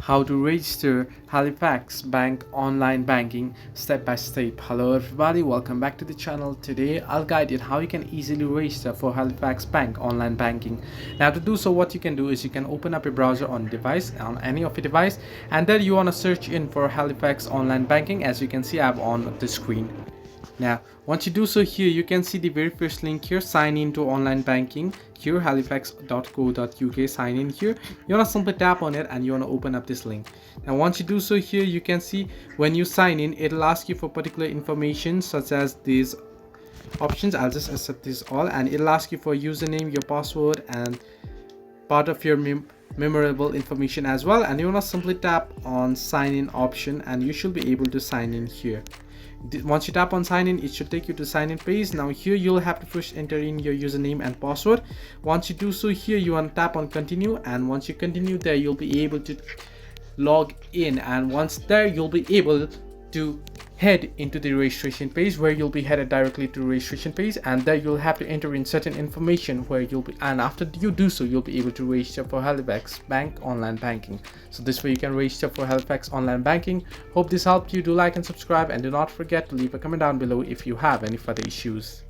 how to register Halifax Bank Online Banking step by step. Hello everybody, welcome back to the channel. Today I'll guide you how you can easily register for Halifax Bank Online Banking. Now to do so, what you can do is you can open up a browser on any of your device, and then you want to search in for Halifax Online Banking. As you can see, I have on the screen. Now once you do so, here you can see the very first link here, sign in to online banking here, halifax.co.uk, sign in here. You want to simply tap on it and you want to open up this link. Now once you do so, here you can see when you sign in, it'll ask you for particular information such as these options. I'll just accept this all, and it'll ask you for username, your password, and part of your memorable information as well. And you want to simply tap on sign in option and you should be able to sign in here. Once you tap on sign in, it should take you to sign in page. Now here you'll have to first enter in your username and password. Once you do so, here you want to tap on continue, and once you continue there, you'll be able to log in, and once there you'll be able to head into the registration page, where you'll be headed directly to registration page, and there you'll have to enter in certain information where you'll be, and after you do so, you'll be able to register for Halifax Bank Online Banking. So this way you can register for Halifax Online Banking. Hope this helped you. Do like and subscribe, and do not forget to leave a comment down below if you have any further issues.